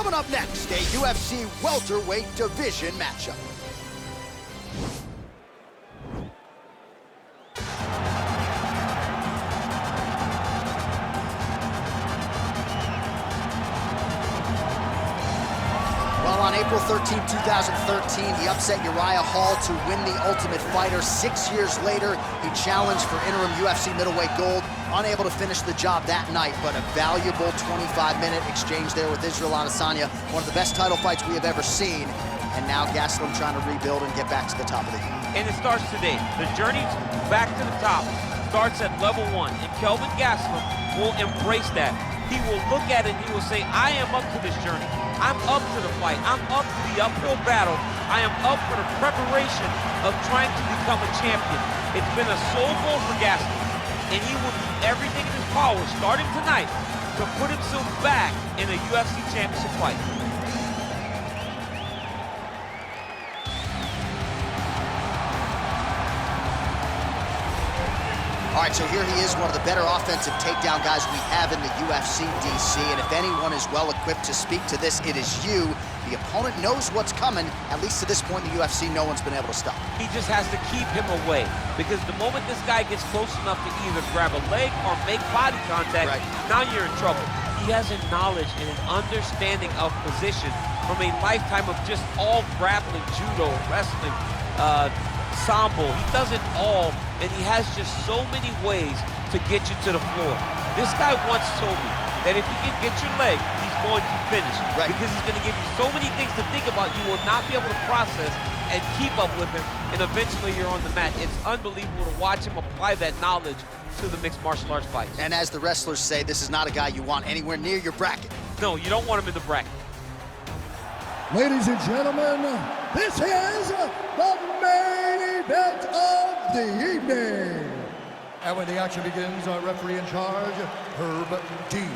Coming up next, a UFC welterweight division matchup. Well, on April 13, 2013, he upset Uriah Hall to win the Ultimate Fighter. 6 years later, he challenged for interim UFC middleweight gold. Unable to finish the job that night, but a valuable 25-minute exchange there with Israel Adesanya. One of the best title fights we have ever seen. And now Gastelum trying to rebuild and get back to the top of the game. And it starts today. The journey back to the top starts at level 1, and Kelvin Gastelum will embrace that. He will look at it and he will say, I am up to this journey. I'm up to the fight. I'm up to the uphill battle. I am up for the preparation of trying to become a champion. It's been a soul goal for Gastelum, and he will do everything in his power, starting tonight, to put himself back in a UFC championship fight. All right, so here he is, one of the better offensive takedown guys we have in the UFC, DC. And if anyone is well-equipped to speak to this, it is you. The opponent knows what's coming. At least to this point in the UFC, no one's been able to stop. He just has to keep him away, because the moment this guy gets close enough to either grab a leg or make body contact, now you're in trouble. He has a knowledge and an understanding of position from a lifetime of just all grappling, judo, wrestling, sambo. He does it all, and he has just so many ways to get you to the floor. This guy once told me that if he can get your leg, he's going to finish. Because he's going to give you so many things to think about, you will not be able to process and keep up with him, and eventually you're on the mat. It's unbelievable to watch him apply that knowledge to the mixed martial arts fights. And as the wrestlers say, this is not a guy you want anywhere near your bracket. No, you don't want him in the bracket. Ladies and gentlemen, this is the main event of the evening. And when the action begins, our referee in charge, Herb Dean.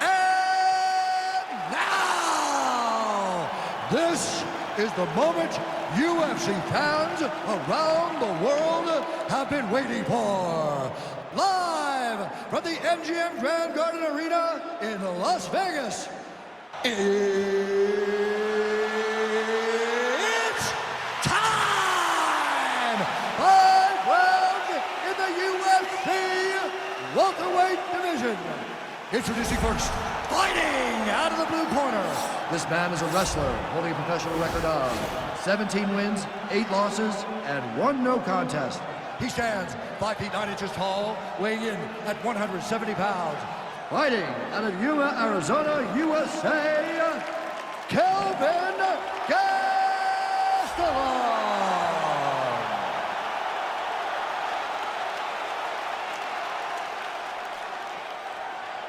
And now, this is the moment UFC fans around the world have been waiting for. Live from the MGM Grand Garden Arena in Las Vegas. It's time! 5 rounds in the UFC welterweight division. Introducing first, fighting out of the blue corner. This man is a wrestler holding a professional record of 17 wins, 8 losses, and 1 no contest. He stands 5 feet 9 inches tall, weighing in at 170 pounds. Fighting out of Yuma, Arizona, USA, Kelvin Gastelum.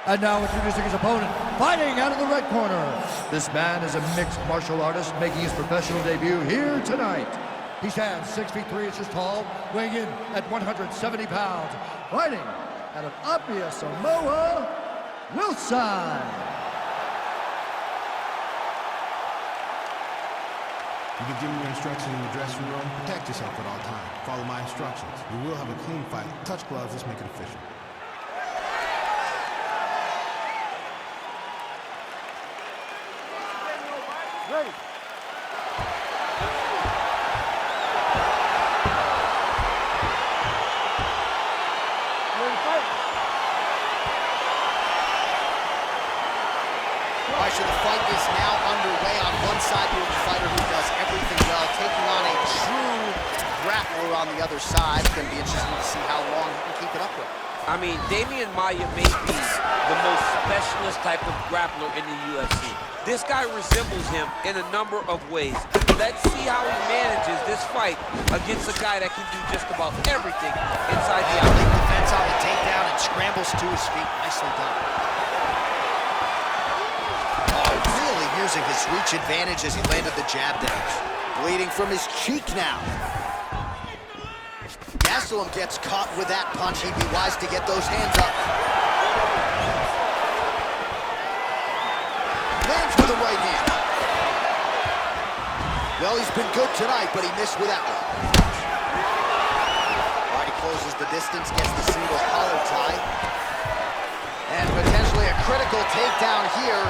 And now introducing his opponent, fighting out of the red corner. This man is a mixed martial artist making his professional debut here tonight. He stands 6 feet 3 inches tall, weighing in at 170 pounds. Fighting out of Apia, Samoa, Wilson. You've been given your instructions in the dressing room. Protect yourself at all times. Follow my instructions. We will have a clean fight. Touch gloves. Let's make it official. Ready. So the fight is now underway. On one side, you have a fighter who does everything well, taking on a true grappler on the other side. It's going to be interesting to see how long he can keep it up with. I mean, Damian Maia may be the most specialist type of grappler in the UFC. This guy resembles him in a number of ways. Let's see how he manages this fight against a guy that can do just about everything inside the alley. Defense on the takedown and scrambles to his feet. Nicely done. Using his reach advantage as he landed the jab damage. Bleeding from his cheek now. Gastelum gets caught with that punch. He'd be wise to get those hands up. Lands with the right hand. Well, he's been good tonight, but he missed with that one. All right, he closes the distance, gets the single collar tie. And potentially a critical takedown here.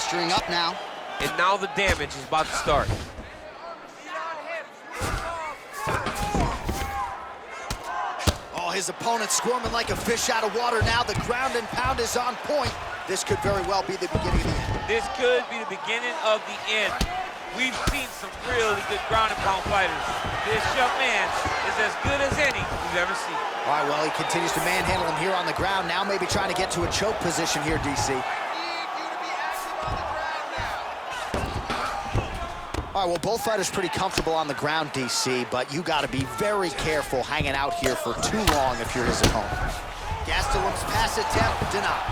Posturing up now. And now the damage is about to start. Oh, his opponent squirming like a fish out of water now. The ground and pound is on point. This could very well be the beginning of the end. This could be the beginning of the end. We've seen some really good ground and pound fighters. This young man is as good as any we've ever seen. All right, well, he continues to manhandle him here on the ground. Now maybe trying to get to a choke position here, DC. All right, well, both fighters pretty comfortable on the ground, DC, but you got to be very careful hanging out here for too long if you're his opponent. Gastelum's pass attempt denied.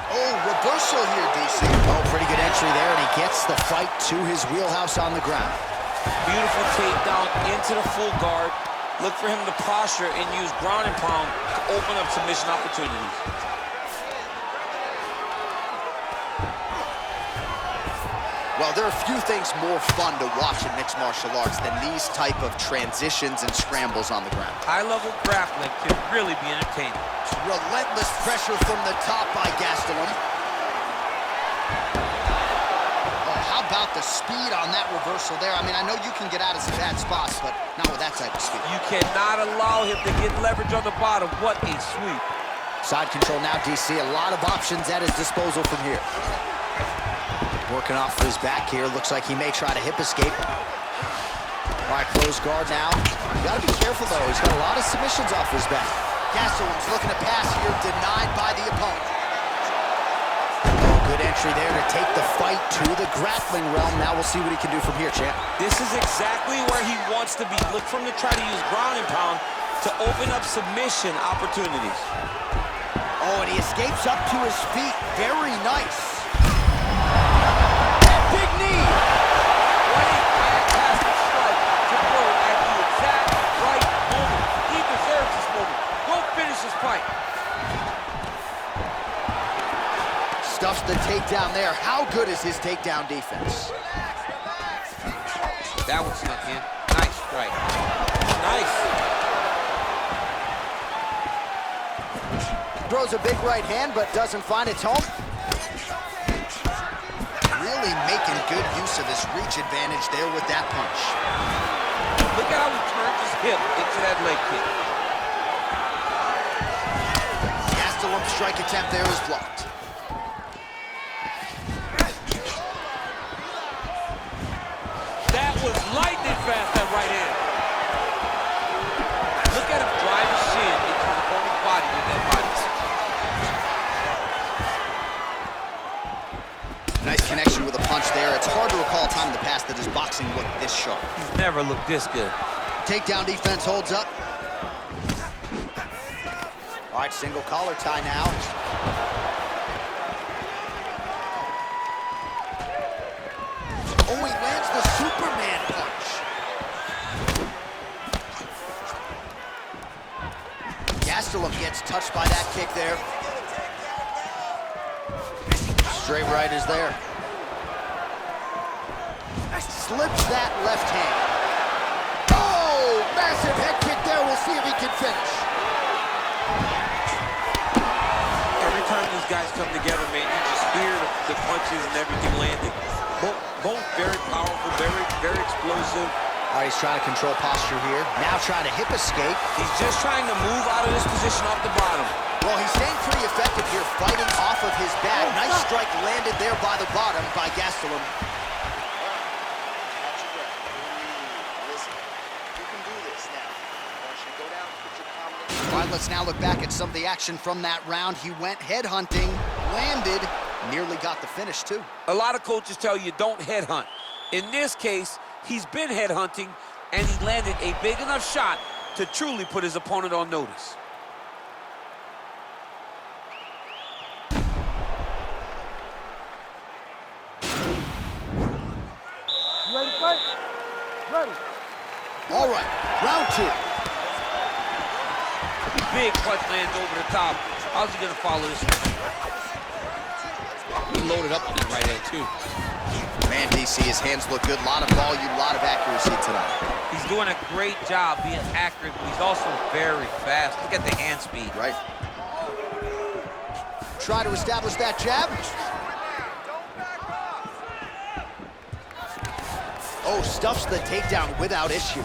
Oh, reversal here, DC. Oh, pretty good entry there, and he gets the fight to his wheelhouse on the ground. Beautiful takedown into the full guard. Look for him to posture and use ground and pound to open up submission opportunities. Well, there are a few things more fun to watch in mixed martial arts than these type of transitions and scrambles on the ground. High-level grappling can really be entertaining. Relentless pressure from the top by Gastelum. Oh, how about the speed on that reversal there? I mean, I know you can get out of some bad spots, but not with that type of speed. You cannot allow him to get leverage on the bottom. What a sweep. Side control now, DC. A lot of options at his disposal from here. Working off of his back here. Looks like he may try to hip escape. All right, closed guard now. You gotta be careful, though. He's got a lot of submissions off his back. Gastelum's looking to pass here, denied by the opponent. Oh, good entry there to take the fight to the grappling realm. Now we'll see what he can do from here, champ. This is exactly where he wants to be. Look for him to try to use ground and pound to open up submission opportunities. Oh, and he escapes up to his feet. Very nice. Big knee. What a fantastic strike to throw at the exact right moment. He deserves this moment. Go finish his fight. Stuffs the takedown there. How good is his takedown defense? That one snuck in. Nice strike. Nice. Throws a big right hand, but doesn't find its home. Really making good use of his reach advantage there with that punch. Look at how he turns his hip into that leg kick. Gastelum's strike attempt there is blocked. That was lightning fast, that right hand. Look at him drive his shin into the opponent's body with that body. Nice connection with a punch there. It's hard to recall a time in the past that his boxing looked this sharp. He's never looked this good. Takedown defense holds up. All right, single collar tie now. Oh, he lands the Superman punch. Gastelum gets touched by that kick there. Straight right is there. Slips that left hand. Oh, massive head kick there. We'll see if he can finish. Every time these guys come together, man, you just hear the punches and everything landing. Both very powerful, very explosive. All right, he's trying to control posture here. Now trying to hip escape. He's just trying to move out of this position off the bottom. Well, he's staying pretty effective here, fighting off of his back. Nice strike landed there by the bottom by Gastelum. All right, let's now look back at some of the action from that round. He went headhunting, landed, nearly got the finish, too. A lot of coaches tell you don't headhunt. In this case, he's been headhunting, and he landed a big enough shot to truly put his opponent on notice. Ready to fight? Ready. All right, round two. Big punch lands over the top. How's he gonna follow this one? He loaded up with his right hand, too. Man, DC, his hands look good. A lot of volume, a lot of accuracy tonight. He's doing a great job being accurate, but he's also very fast. Look at the hand speed. Right. Try to establish that jab. Oh, stuffs the takedown without issue.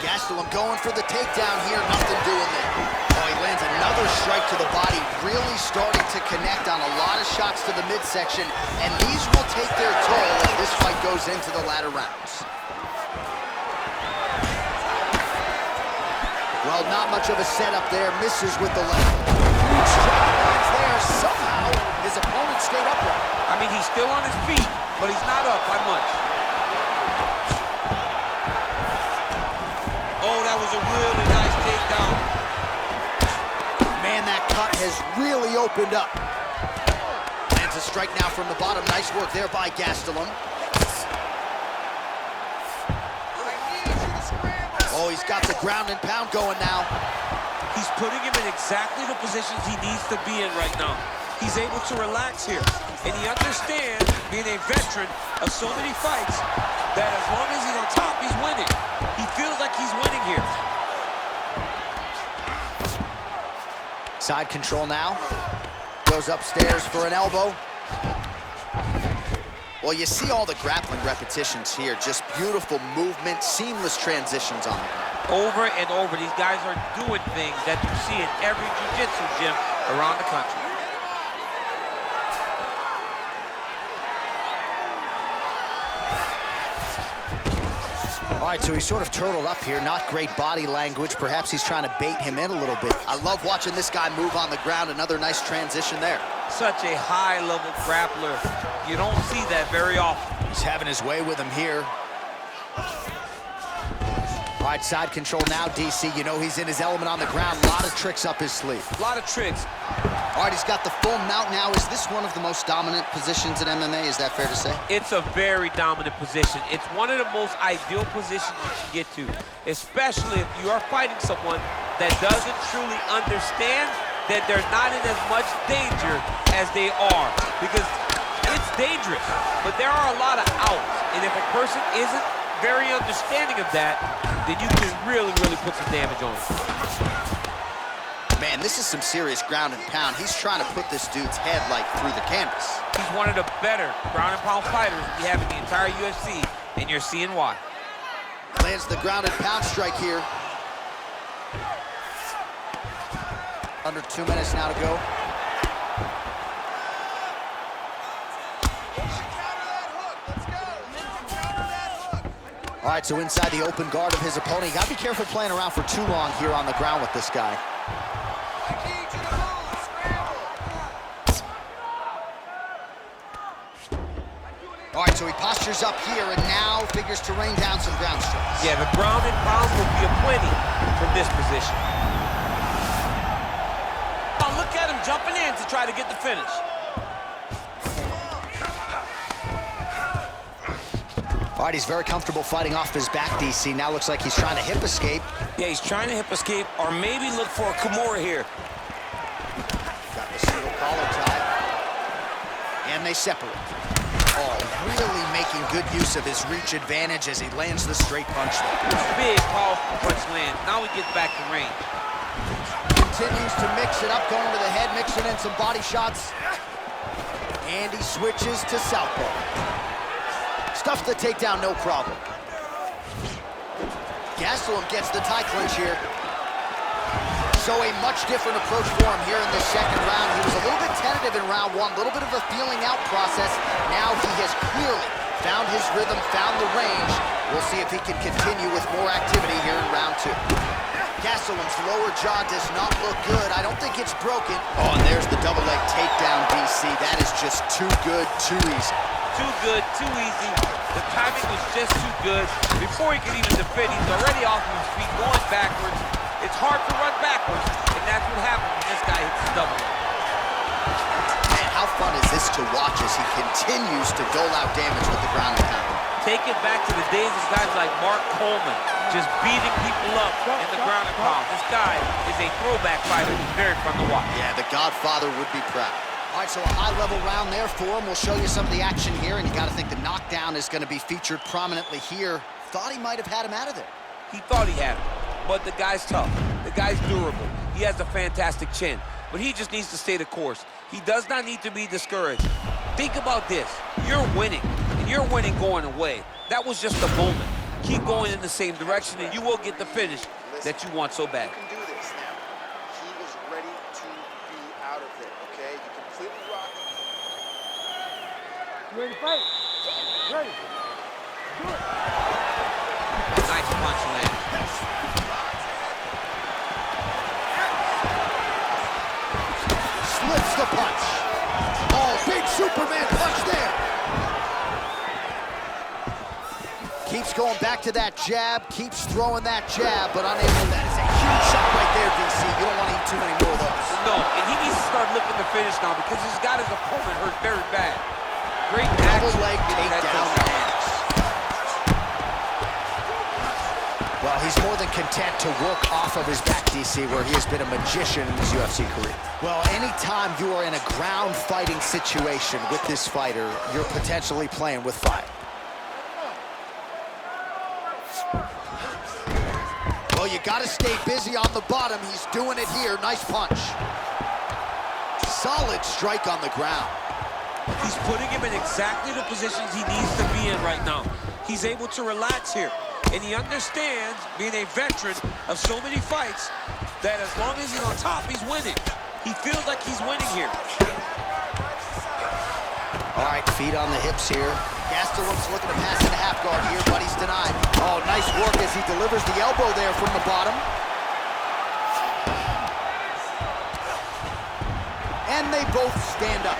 Gastelum going for the takedown here, nothing doing there. Oh, he lands another strike to the body, really starting to connect on a lot of shots to the midsection, and these will take their toll as this fight goes into the latter rounds. Well, not much of a setup there, misses with the left. Huge strike lands there, somehow his opponent stayed upright. I mean, he's still on his feet, but he's not up by much. Oh, that was a really nice takedown. Man, that cut has really opened up. Lands a strike now from the bottom. Nice work there by Gastelum. Oh, he's got the ground and pound going now. He's putting him in exactly the positions he needs to be in right now. He's able to relax here. And he understands, being a veteran of so many fights, that as long as he's on top, he's winning. He feels like he's winning here. Side control now. Goes upstairs for an elbow. Well, you see all the grappling repetitions here. Just beautiful movement, seamless transitions on the ground. Over and over, these guys are doing things that you see in every jiu-jitsu gym around the country. All right, so he's sort of turtled up here. Not great body language. Perhaps he's trying to bait him in a little bit. I love watching this guy move on the ground. Another nice transition there. Such a high-level grappler. You don't see that very often. He's having his way with him here. All right, side control now, DC. You know he's in his element on the ground. A lot of tricks up his sleeve. A lot of tricks. All right, he's got the full mount now. Is this one of the most dominant positions in MMA? Is that fair to say? It's a very dominant position. It's one of the most ideal positions you can get to, especially if you are fighting someone that doesn't truly understand that they're not in as much danger as they are. Because it's dangerous, but there are a lot of outs. And if a person isn't very understanding of that, then you can really, really put some damage on it. Man, this is some serious ground and pound. He's trying to put this dude's head, like, through the canvas. He's one of the better ground and pound fighters we have in the entire UFC, and you're seeing why. Lands the ground and pound strike here. Under 2 minutes now to go. All right, so inside the open guard of his opponent. You gotta be careful playing around for too long here on the ground with this guy. All right, so he postures up here and now figures to rain down some ground strikes. Yeah, the ground and pound will be aplenty from this position. Oh, look at him jumping in to try to get the finish. All right, he's very comfortable fighting off his back, DC. Now looks like he's trying to hip escape. Yeah, he's trying to hip escape or maybe look for a Kimura here. Got the single collar tie. And they separate. Oh, really making good use of his reach advantage as he lands the straight punch there. Big, powerful punch land. Now he gets back to range. Continues to mix it up, going to the head, mixing in some body shots. And he switches to southpaw. Stuffs the takedown, no problem. Gastelum gets the tie clinch here. So a much different approach for him here in this second round. He was a little bit tentative in round one, a little bit of a feeling out process. Now he has clearly found his rhythm, found the range. We'll see if he can continue with more activity here in round two. Gastelum's lower jaw does not look good. I don't think it's broken. Oh, and there's the double leg takedown, DC. That is just too good, too easy. Too good, too easy. The timing was just too good. Before he could even defend, he's already off of his feet, going backwards. It's hard to run backwards, and that's what happens when this guy hits the double. Man, how fun is this to watch as he continues to dole out damage with the ground and pound? Take it back to the days of guys like Mark Coleman, just beating people up in the ground and pound. This guy is a throwback fighter. He's very fun to watch. Yeah, the Godfather would be proud. All right, so a high-level round there for him. We'll show you some of the action here, and you got to think the knockdown is going to be featured prominently here. Thought he might have had him out of there. He thought he had him, but the guy's tough. The guy's durable. He has a fantastic chin, but he just needs to stay the course. He does not need to be discouraged. Think about this. You're winning, and you're winning going away. That was just a moment. Keep going in the same direction, and you will get the finish that you want so bad. You can do this now. He is ready to be out of it, okay? You completely rock. You ready to fight? Ready. Do it. Nice punch land. Slips the punch. Oh, big Superman punch there. Keeps going back to that jab, keeps throwing that jab, but unable. That is a huge shot right there, DC. You don't want to eat too many more of those. No, and he needs to start looking to finish now because he's got his opponent hurt very bad. Great Double action. leg takedown lands. Well, he's more than content to work off of his back, DC, where he has been a magician in his UFC career. Well, anytime you are in a ground fighting situation with this fighter, you're potentially playing with fire. Well, you got to stay busy on the bottom. He's doing it here. Nice punch. Solid strike on the ground. He's putting him in exactly the positions he needs to be in right now. He's able to relax here. And he understands, being a veteran of so many fights, that as long as he's on top, he's winning. He feels like he's winning here. All right, feet on the hips here. Gastelum's looking to pass into half guard here, but he's denied. Oh, nice work as he delivers the elbow there from the bottom. And they both stand up.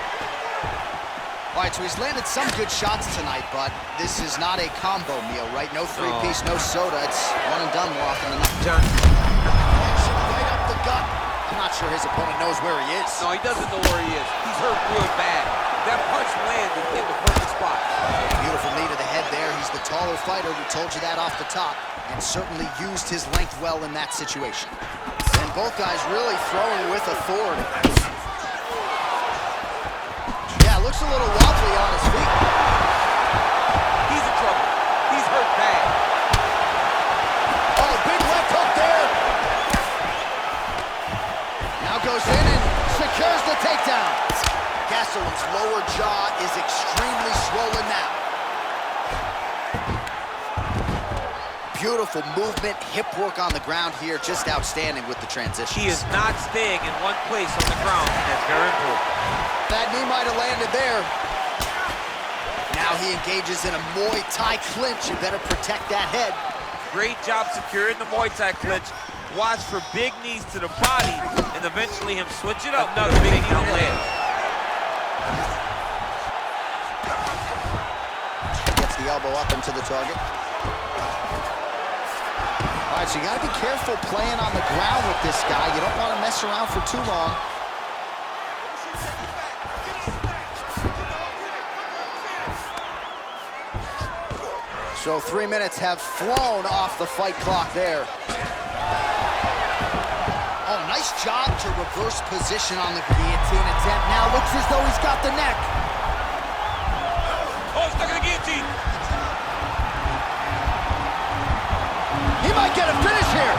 All right, so he's landed some good shots tonight, but this is not a combo meal, right? No three-piece, no soda. It's one and done more often than not. John. Right up the gut. I'm not sure his opponent knows where he is. No, he doesn't know where he is. He's hurt real bad. That punch landed in the perfect spot. Beautiful knee to the head there. He's the taller fighter. We told you that off the top, and certainly used his length well in that situation. And both guys really throwing with authority. Yeah, looks a little wobbly on his feet. He's in trouble. He's hurt bad. Oh, big left hook there. Now goes in and secures the takedown. Gastelum's lower jaw is extremely swollen now. Beautiful movement, hip work on the ground here, just outstanding with the transitions. He is not staying in one place on the ground. That's very important. That knee might have landed there. Now he engages in a Muay Thai clinch. You better protect that head. Great job securing the Muay Thai clinch. Watch for big knees to the body, and eventually him switch it up. Another big knee to land. Gets the elbow up into the target. All right, so you got to be careful playing on the ground with this guy. You don't want to mess around for too long. So 3 minutes have flown off the fight clock there. Oh, nice job to reverse position on the guillotine attempt. Now looks as though he's got the neck. Oh, stuck in the guillotine. He might get a finish here.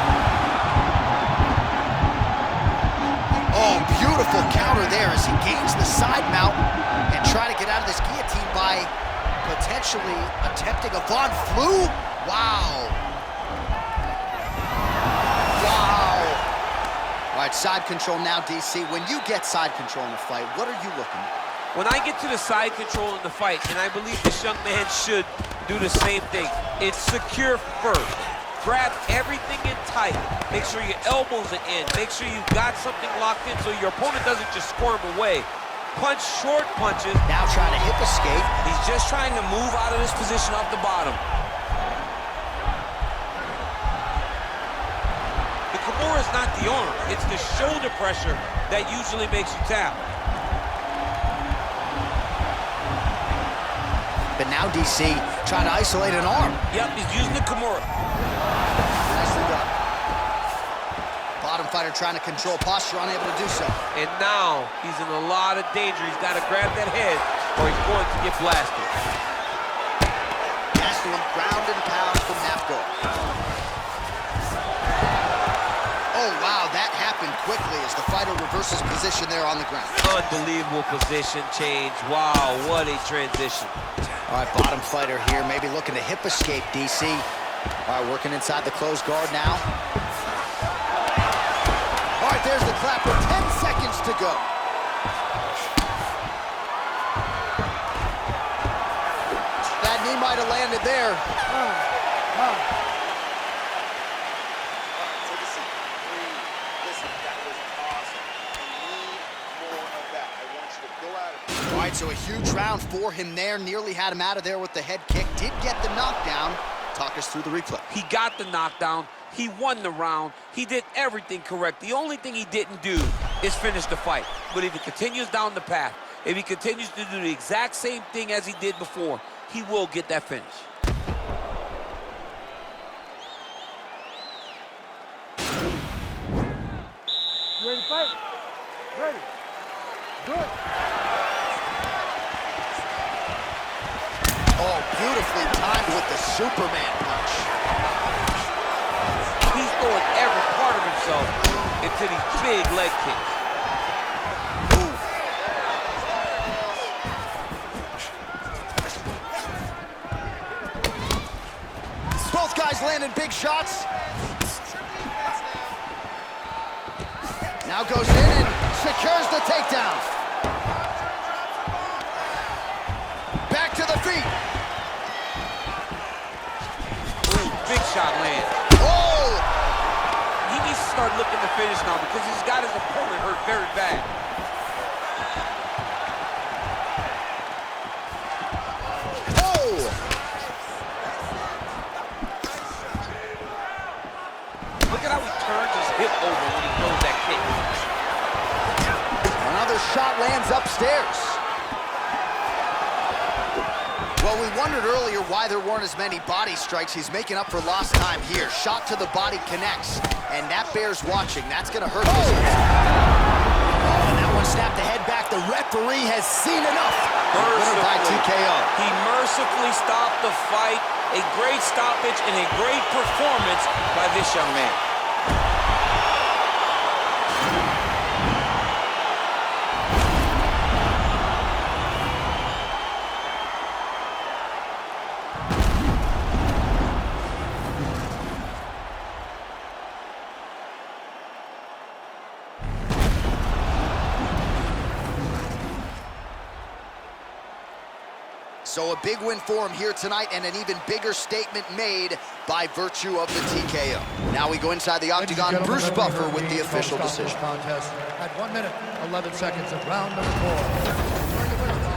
Oh, beautiful counter there as he gains the side mount and try to get out of this guillotine by potentially attempting a Von Flue. Wow. Wow. All right, side control now, DC. When you get side control in a fight, what are you looking at? When I get to the side control in the fight, and I believe this young man should do the same thing, it's secure first. Grab everything in tight. Make sure your elbows are in. Make sure you've got something locked in so your opponent doesn't just squirm away. Punch short punches. Now trying to hip escape. He's just trying to move out of this position off the bottom. The Kimura is not the arm. It's the shoulder pressure that usually makes you tap. But now DC trying to isolate an arm. Yep, he's using the Kimura. Nicely done. Bottom fighter trying to control posture, unable to do so. And now he's in a lot of danger. He's got to grab that head or he's going to get blasted. Gastelum ground and pound from half guard. Oh, wow, that happened quickly as the fighter reverses position there on the ground. Unbelievable position change. Wow, what a transition. All right, bottom fighter here, maybe looking to hip escape, DC. All right, working inside the closed guard now. All right, there's the clapper, 10 seconds to go. That knee might have landed there. Take a seat. Breathe. Listen, that was awesome. I need more of that. I want you to go out of here. All right, so a huge round for him there. Nearly had him out of there with the head kick. Did get the knockdown. Talk us through the replay. He got the knockdown. He won the round. He did everything correct. The only thing he didn't do is finish the fight. But if he continues down the path, if he continues to do the exact same thing as he did before, he will get that finish. You ready to fight? Ready. Good. Oh, beautifully timed with the Superman punch. He's throwing every part of himself into these big leg kicks. Both guys landing big shots. Now goes in and secures the takedown. Back to the feet. Ooh, big shot land. Oh! He needs to start looking to finish now because he's got his opponent hurt very bad. Oh! Look at how he turns his hip over when he throws that kick. Another shot lands upstairs. Well, we wondered earlier why there weren't as many body strikes. He's making up for lost time here. Shot to the body connects, and that bears watching. That's going to hurt this. Oh, and that one snapped the head back. The referee has seen enough. Winner by TKO. He mercifully stopped the fight. A great stoppage and a great performance by this young man. So a big win for him here tonight, and an even bigger statement made by virtue of the TKO. Now we go inside the octagon. Bruce Buffer with the official decision. Contest at 1 minute, 11 seconds of round number 4.